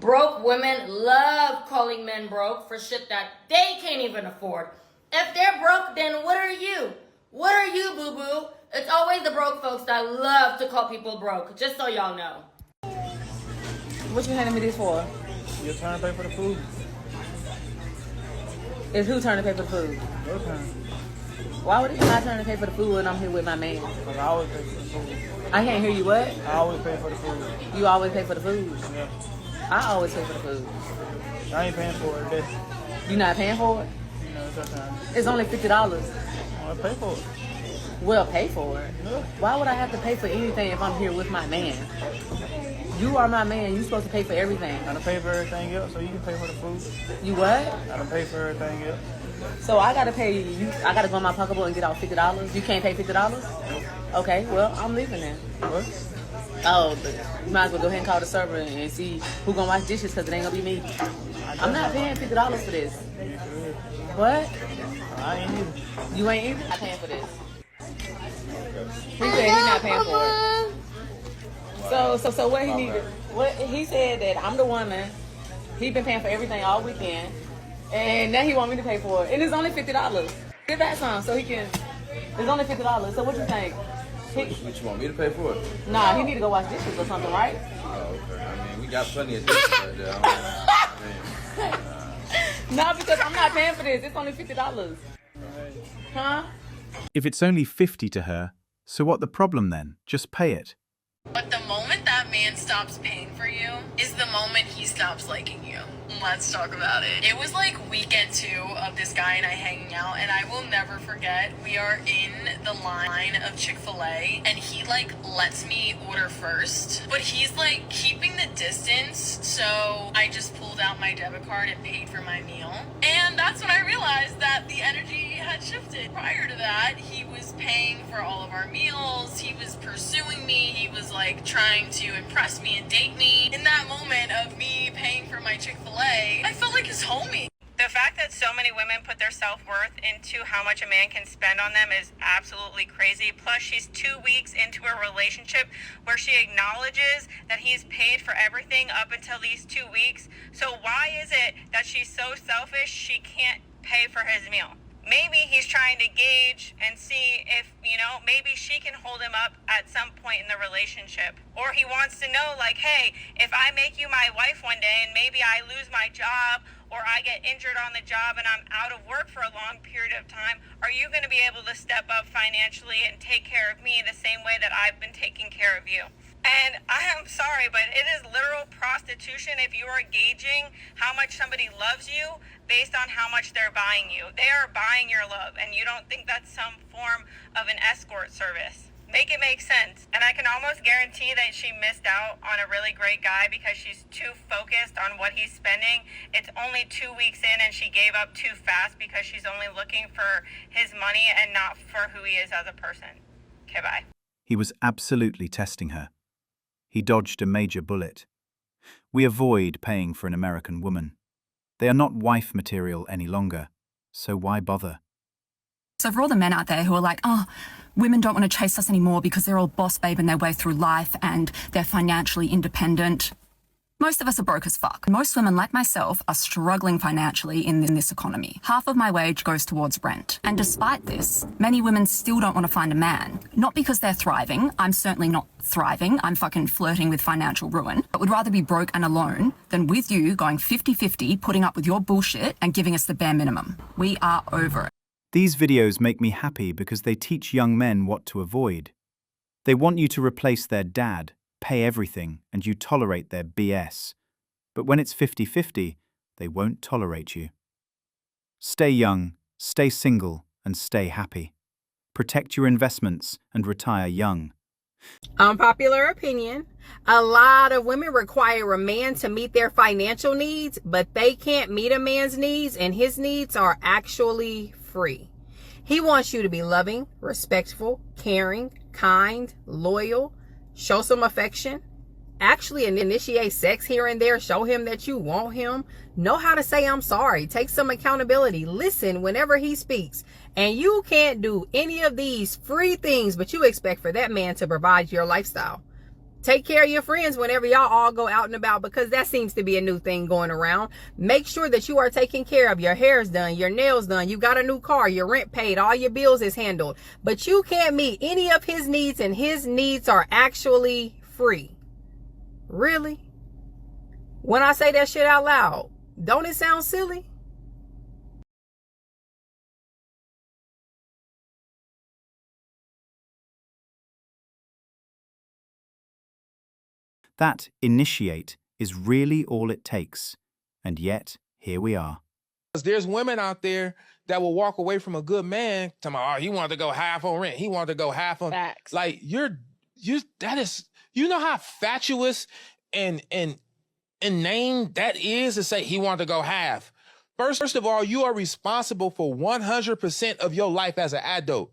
Broke women love calling men broke for shit that they can't even afford. If they're broke, then what are you? What are you, boo-boo? It's always the broke folks that love to call people broke, just so y'all know. What you handing me this for? Your turn to pay for the food. It's who turn to pay for the food? Your turn. Why would it be my turn to pay for the food when I'm here with my man? Because I always pay for the food. I can't hear you, what? I always pay for the food. You always pay for the food? Yeah. I always pay for the food. I ain't paying for it today. You not paying for it? You know, it's your turn. It's only $50. I pay for it. Well, pay for it. Yeah. Why would I have to pay for anything if I'm here with my man? You are my man. You're supposed to pay for everything. I done pay for everything else, so you can pay for the food. You what? I done pay for everything else. So I gotta pay you. I gotta go in my pocketbook and get out $50. You can't pay $50? Okay, well I'm leaving then. What? Oh, but you might as well go ahead and call the server and see who gonna wash dishes because it ain't gonna be me. I'm not paying $50 for this. What? I ain't either. You ain't either? I'm paying for this. He said he's not paying for it. So what he needed? What he said that I'm the woman. He been paying for everything all weekend, and now he want me to pay for it. And it's only $50. Give that some so he can. It's only $50. So what you think? What you want me to pay for it? Nah, he need to go wash dishes or something, right? Oh, okay. I mean, we got plenty of dishes right there. No, because I'm not paying for this. It's only $50. Huh? If it's only 50 to her, so what the problem then? Just pay it. But the moment that man stops paying for you is the moment he stops liking you. Let's talk about it. It was like weekend 2 of this guy and I hanging out, and I will never forget. We are in the line of Chick-fil-A and he like lets me order first, but he's like keeping the distance. So I just pulled out my debit card and paid for my meal. And that's when I realized that the energy had shifted. Prior to that, he was paying for all of our meals. He was pursuing me. He was like trying to impress me and date me. In that moment of me paying for my Chick-fil-A, I felt like his homie. The fact that so many women put their self-worth into how much a man can spend on them is absolutely crazy. Plus, she's 2 weeks into a relationship where she acknowledges that he's paid for everything up until these 2 weeks. So why is it that she's so selfish she can't pay for his meal? Maybe he's trying to gauge and see if, maybe she can hold him up at some point in the relationship. Or he wants to know, like, hey, if I make you my wife one day and maybe I lose my job or I get injured on the job and I'm out of work for a long period of time, are you going to be able to step up financially and take care of me the same way that I've been taking care of you? And I am sorry, but it is literal prostitution if you are gauging how much somebody loves you based on how much they're buying you. They are buying your love, and you don't think that's some form of an escort service. Make it make sense. And I can almost guarantee that she missed out on a really great guy because she's too focused on what he's spending. It's only 2 weeks in and she gave up too fast because she's only looking for his money and not for who he is as a person. Okay, bye. He was absolutely testing her. He dodged a major bullet. We avoid paying for an American woman. They are not wife material any longer, so why bother? So for all the men out there who are like, oh, women don't want to chase us anymore because they're all boss babe in their way through life and they're financially independent. Most of us are broke as fuck. Most women like myself are struggling financially in this economy. Half of my wage goes towards rent. And despite this, many women still don't want to find a man. Not because they're thriving. I'm certainly not thriving. I'm fucking flirting with financial ruin. But would rather be broke and alone than with you going 50-50, putting up with your bullshit and giving us the bare minimum. We are over it. These videos make me happy because they teach young men what to avoid. They want you to replace their dad, pay everything, and you tolerate their BS. But when it's 50-50, they won't tolerate you. Stay young, stay single, and stay happy. Protect your investments and retire young. Unpopular opinion. A lot of women require a man to meet their financial needs, but they can't meet a man's needs, and his needs are actually free. He wants you to be loving, respectful, caring, kind, loyal, show some affection, actually initiate sex here and there, show him that you want him, know how to say I'm sorry, take some accountability, listen whenever he speaks. And you can't do any of these free things, but you expect for that man to provide your lifestyle. Take care of your friends whenever y'all all go out and about, because that seems to be a new thing going around. Make sure that you are taken care of. Your hair's done, your nails done, you got a new car, your rent paid, all your bills is handled. But you can't meet any of his needs, and his needs are actually free. Really? When I say that shit out loud, don't it sound silly? That initiate is really all it takes. And yet, here we are. There's women out there that will walk away from a good man talking about, oh, he wanted to go half on rent. He wanted to go half on. Facts. Like, that is, you know how fatuous and inane that is to say he wanted to go half. First of all, you are responsible for 100% of your life as an adult.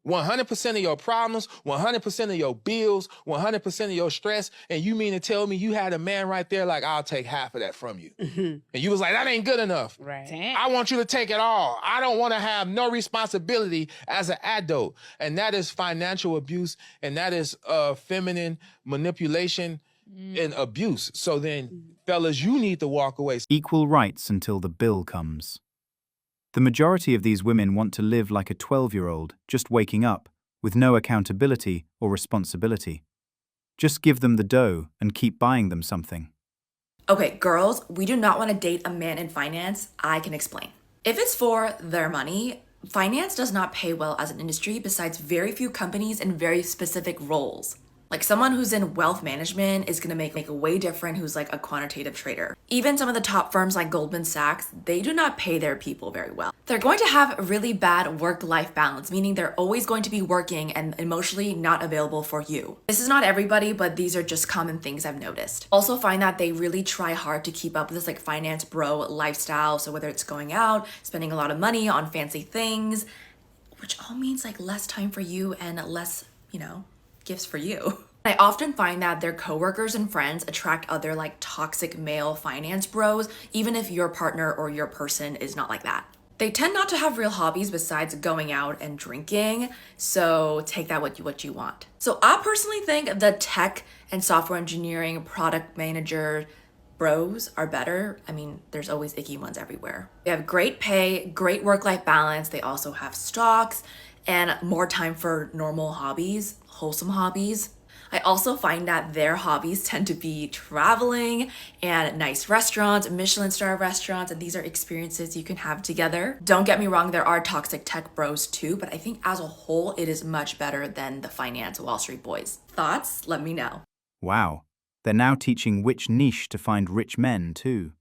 100% of your problems, 100% of your bills, 100% of your stress. And you mean to tell me you had a man right there like, I'll take half of that from you. And you was like, that ain't good enough. Right. Damn. I want you to take it all. I don't want to have no responsibility as an adult. And that is financial abuse. And that is feminine manipulation and abuse. So then, fellas, you need to walk away. Equal rights until the bill comes. The majority of these women want to live like a 12-year-old, just waking up, with no accountability or responsibility. Just give them the dough and keep buying them something. Okay, girls, we do not want to date a man in finance. I can explain. If it's for their money, finance does not pay well as an industry besides very few companies and very specific roles. Like someone who's in wealth management is gonna make a way different who's like a quantitative trader. Even some of the top firms like Goldman Sachs, they do not pay their people very well. They're going to have a really bad work-life balance, meaning they're always going to be working and emotionally not available for you. This is not everybody, but these are just common things I've noticed. Also find that they really try hard to keep up with this like finance bro lifestyle. So whether it's going out, spending a lot of money on fancy things, which all means like less time for you and less, gifts for you. I often find that their coworkers and friends attract other like toxic male finance bros, even if your partner or your person is not like that. They tend not to have real hobbies besides going out and drinking, so take that what you want. So I personally think the tech and software engineering product manager bros are better. I mean, there's always icky ones everywhere. They have great pay, great work-life balance. They also have stocks and more time for normal hobbies, wholesome hobbies. I also find that their hobbies tend to be traveling and nice restaurants, Michelin star restaurants, and these are experiences you can have together. Don't get me wrong, there are toxic tech bros too, but I think as a whole, it is much better than the finance Wall Street boys. Thoughts? Let me know. Wow, they're now teaching which niche to find rich men too.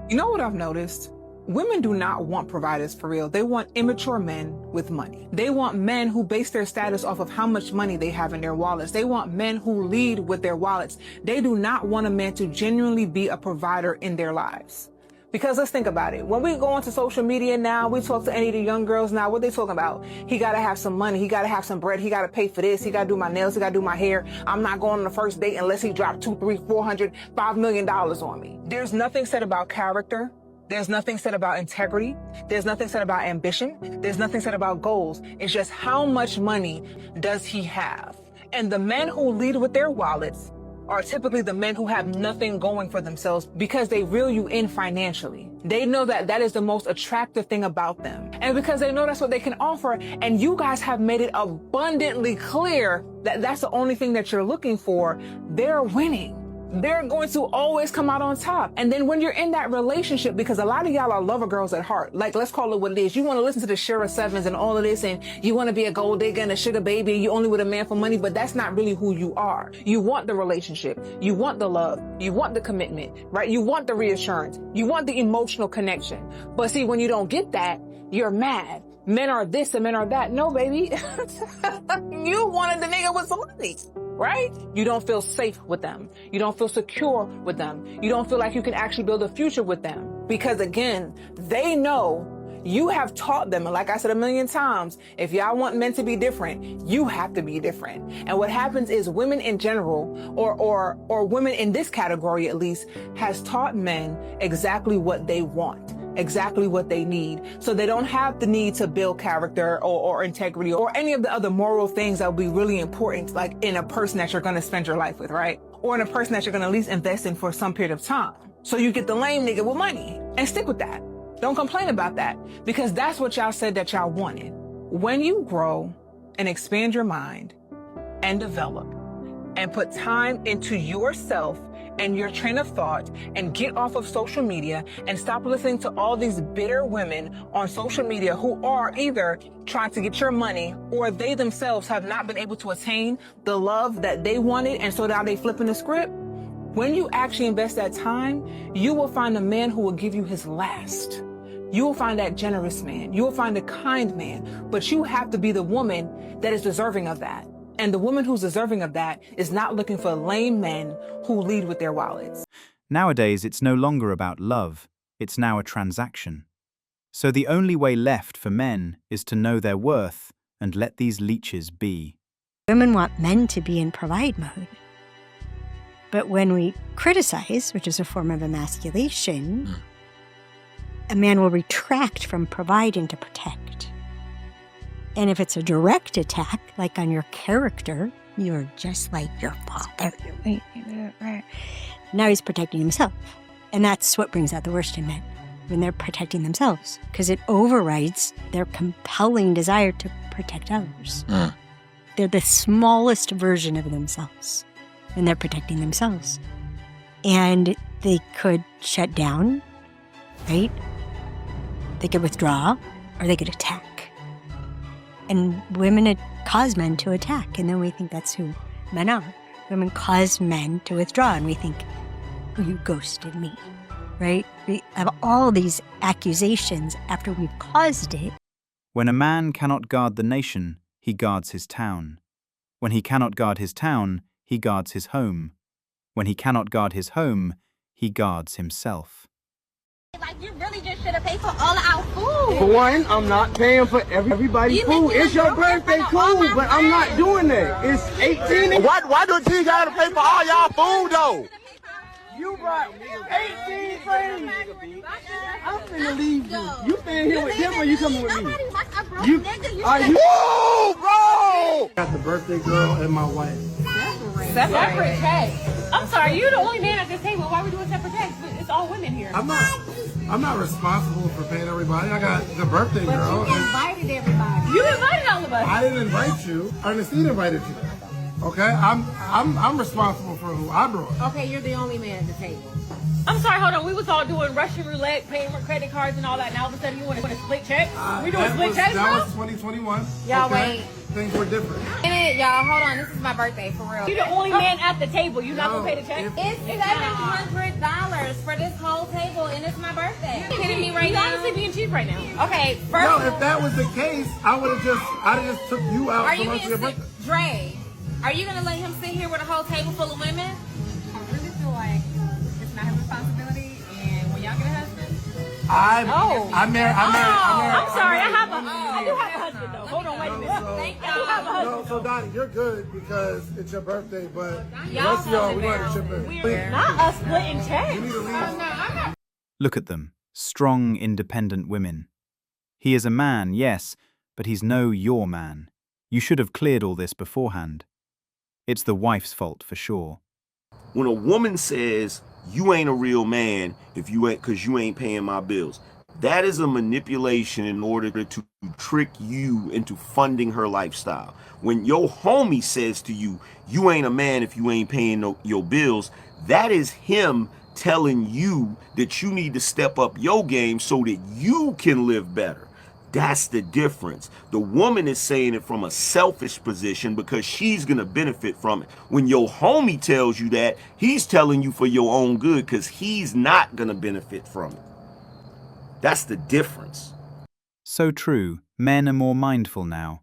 You know what I've noticed? Women do not want providers for real. They want immature men with money. They want men who base their status off of how much money they have in their wallets. They want men who lead with their wallets. They do not want a man to genuinely be a provider in their lives. Because let's think about it. When we go onto social media now, we talk to any of the young girls now, what they talking about? He gotta have some money, he gotta have some bread, he gotta pay for this, he gotta do my nails, he gotta do my hair. I'm not going on the first date unless he dropped $200, $300, $400, $5 million on me. There's nothing said about character. There's nothing said about integrity. There's nothing said about ambition. There's nothing said about goals. It's just how much money does he have? And the men who lead with their wallets are typically the men who have nothing going for themselves because they reel you in financially. They know that that is the most attractive thing about them. And because they know that's what they can offer, and you guys have made it abundantly clear that that's the only thing that you're looking for, they're winning. They're going to always come out on top. And then when you're in that relationship, because a lot of y'all are lover girls at heart, like let's call it what it is. You want to listen to the Shira Sevens and all of this, and you want to be a gold digger and a sugar baby, and you only with a man for money, but that's not really who you are. You want the relationship. You want the love. You want the commitment, right? You want the reassurance. You want the emotional connection. But see, when you don't get that, you're mad. Men are this and men are that. No, baby. You wanted the nigga with some money. Right? You don't feel safe with them. You don't feel secure with them. You don't feel like you can actually build a future with them. Because again, they know You have taught them, and like I said a million times, if y'all want men to be different, you have to be different. And what happens is women in general, or women in this category at least, has taught men exactly what they want, exactly what they need. So they don't have the need to build character or integrity or any of the other moral things that will be really important, like in a person that you're going to spend your life with, right? Or in a person that you're going to at least invest in for some period of time. So you get the lame nigga with money and stick with that. Don't complain about that, because that's what y'all said that y'all wanted. When you grow and expand your mind and develop and put time into yourself and your train of thought and get off of social media and stop listening to all these bitter women on social media who are either trying to get your money or they themselves have not been able to attain the love that they wanted, and so now they flipping the script. When you actually invest that time, you will find a man who will give you his last. You will find that generous man. You will find a kind man. But you have to be the woman that is deserving of that. And the woman who's deserving of that is not looking for lame men who lead with their wallets. Nowadays, it's no longer about love. It's now a transaction. So the only way left for men is to know their worth and let these leeches be. Women want men to be in provide mode. But when we criticize, which is a form of emasculation, a man will retract from providing to protect. And if it's a direct attack, like on your character, you're just like your father. Now he's protecting himself. And that's what brings out the worst in men, when they're protecting themselves, because it overrides their compelling desire to protect others. They're the smallest version of themselves, and they're protecting themselves. And they could shut down, right? They could withdraw, or they could attack. And women cause men to attack, and then we think that's who men are. Women cause men to withdraw, and we think, oh, you ghosted me, right? We have all these accusations after we've caused it. When a man cannot guard the nation, he guards his town. When he cannot guard his town, he guards his home. When he cannot guard his home, he guards himself. Like, you really just should have paid for all of our food. For one, I'm not paying for everybody's food. It's your birthday, cool, but I'm not doing that. It's 18. Why do you gotta pay for all y'all food though? You brought 18 friends. I'm finna leave you. You staying here with them or you coming with me? Are you? Whoa, bro! Got the birthday girl and my wife. Separate checks. I'm sorry, you're the only man at this table. Why are we doing separate checks? It's all women here. I'm not responsible for paying everybody. I got the birthday girl. But you invited everybody. You invited all of us. I didn't invite you. Ernestine invited you. Okay, I'm responsible for who I brought. Okay, you're the only man at the table. I'm sorry, hold on. We was all doing Russian roulette, paying with credit cards and all that. Now all of a sudden you want to split checks? We doing split checks now? That was 2021. Y'all okay? wait. Things were different. Y'all, hold on. This is my birthday, for real. You the only man at the table. You not gonna pay the check? It's $700 for this whole table, and it's my birthday. You kidding me right now? You're honestly being cheap right now. Okay, first No, if that was the case, I'd have just took you out are for you most of your gonna birthday. Dre, are you gonna let him sit here with a whole table full of women? I really feel like it's not his responsibility, and when y'all get a husband, I'm married. I'm sorry, I do have a husband though. Hold on, wait a minute. Thank I do have a husband. No, so Donnie, you're good because it's your birthday, but the rest of y'all, we going to chip in. Not us splitting checks. You need to leave. Look at them, strong, independent women. He is a man, yes, but he's no your man. You should have cleared all this beforehand. It's the wife's fault for sure. When a woman says, you ain't a real man if you ain't, cause you ain't paying my bills, that is a manipulation in order to trick you into funding her lifestyle. When your homie says to you, you ain't a man if you ain't paying your bills, that is him telling you that you need to step up your game so that you can live better. That's the difference. The woman is saying it from a selfish position because she's going to benefit from it. When your homie tells you that, he's telling you for your own good because he's not going to benefit from it. That's the difference. So true, men are more mindful now.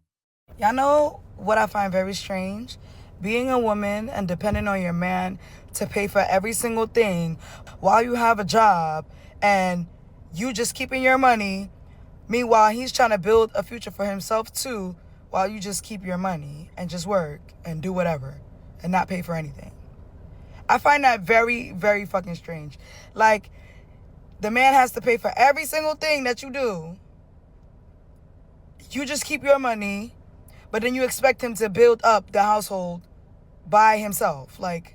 Y'all know what I find very strange? Being a woman and depending on your man to pay for every single thing while you have a job and you just keeping your money, Meanwhile, he's trying to build a future for himself too, while you just keep your money and just work and do whatever and not pay for anything. I find that very, very fucking strange. Like, the man has to pay for every single thing that you do. You just keep your money, but then you expect him to build up the household by himself. Like,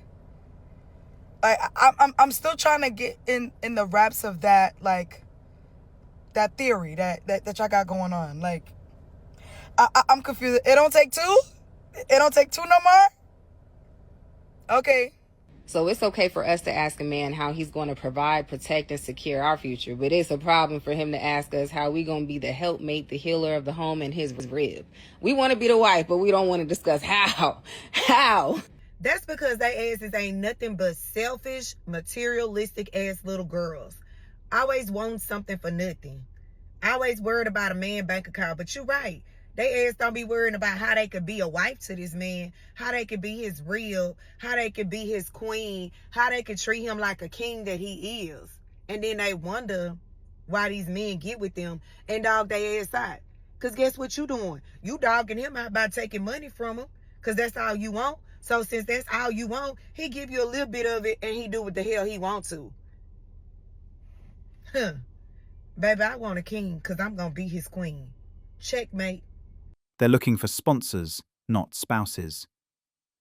I'm still trying to get in the wraps of that, like, that theory that y'all got going on. Like, I'm confused. It don't take two? It don't take two no more? Okay. So it's okay for us to ask a man how he's going to provide, protect, and secure our future. But it's a problem for him to ask us how we going to be the helpmate, the healer of the home, and his rib. We want to be the wife, but we don't want to discuss how. How? That's because they asses ain't nothing but selfish, materialistic ass little girls. Always want something for nothing. Always worried about a man bank account. But you're right. They ass don't be worrying about how they could be a wife to this man, how they could be his real, how they could be his queen, how they could treat him like a king that he is. And then they wonder why these men get with them and dog their ass out. Because guess what you doing? You dogging him out by taking money from him because that's all you want. So since that's all you want, he give you a little bit of it and he do what the hell he want to. Huh. Baby, I want a king because I'm going to be his queen. Checkmate. They're looking for sponsors, not spouses.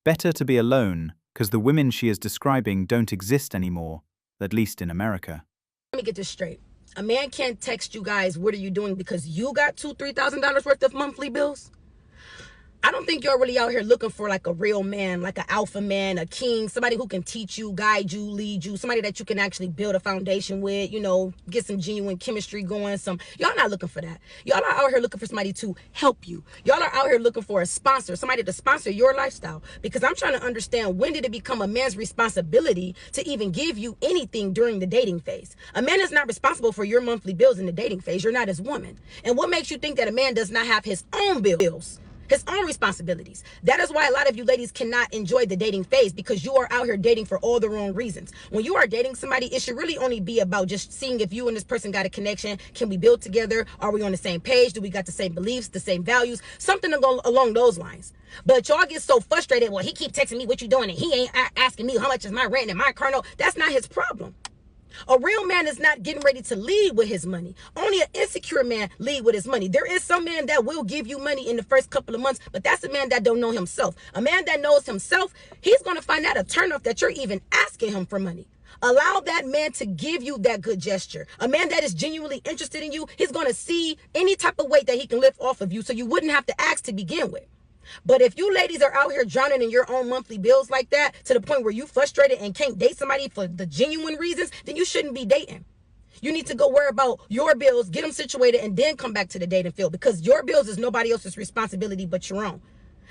Better to be alone, because the women she is describing don't exist anymore, at least in America. Let me get this straight. A man can't text you guys, what are you doing, because you got $2,000-$3,000 worth of monthly bills? I don't think you're really out here looking for like a real man, like an alpha man, a king, somebody who can teach you, guide you, lead you, somebody that you can actually build a foundation with, you know, get some genuine chemistry going. Y'all not looking for that. Y'all are out here looking for somebody to help you. Y'all are out here looking for a sponsor, somebody to sponsor your lifestyle. Because I'm trying to understand, when did it become a man's responsibility to even give you anything during the dating phase? A man is not responsible for your monthly bills in the dating phase. You're not his woman. And what makes you think that a man does not have his own bills? His own responsibilities. That is why a lot of you ladies cannot enjoy the dating phase, because you are out here dating for all the wrong reasons. When you are dating somebody, it should really only be about just seeing if you and this person got a connection. Can we build together? Are we on the same page? Do we got the same beliefs, the same values? Something along those lines. But y'all get so frustrated. Well, he keep texting me what you doing and he ain't asking me how much is my rent and my car note. That's not his problem. A real man is not getting ready to lead with his money. Only an insecure man lead with his money. There is some man that will give you money in the first couple of months, but that's a man that don't know himself. A man that knows himself, he's going to find that a turnoff that you're even asking him for money. Allow that man to give you that good gesture. A man that is genuinely interested in you, he's going to see any type of weight that he can lift off of you, so you wouldn't have to ask to begin with. But if you ladies are out here drowning in your own monthly bills like that, to the point where you frustrated and can't date somebody for the genuine reasons, then you shouldn't be dating. You need to go worry about your bills, get them situated, and then come back to the dating field, because your bills is nobody else's responsibility but your own.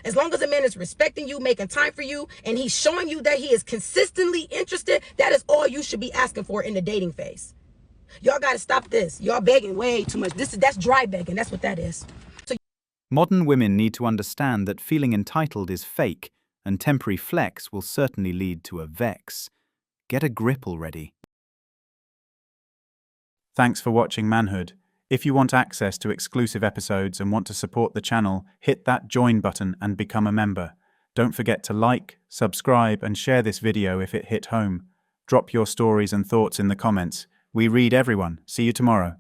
As long as a man is respecting you, making time for you, and he's showing you that he is consistently interested, that is all you should be asking for in the dating phase. Y'all got to stop this. Y'all begging way too much. That's dry begging. That's what that is. Modern women need to understand that feeling entitled is fake, and temporary flex will certainly lead to a vex. Get a grip already. Thanks for watching Manhood. If you want access to exclusive episodes and want to support the channel, hit that join button and become a member. Don't forget to like, subscribe, and share this video if it hit home. Drop your stories and thoughts in the comments. We read everyone. See you tomorrow.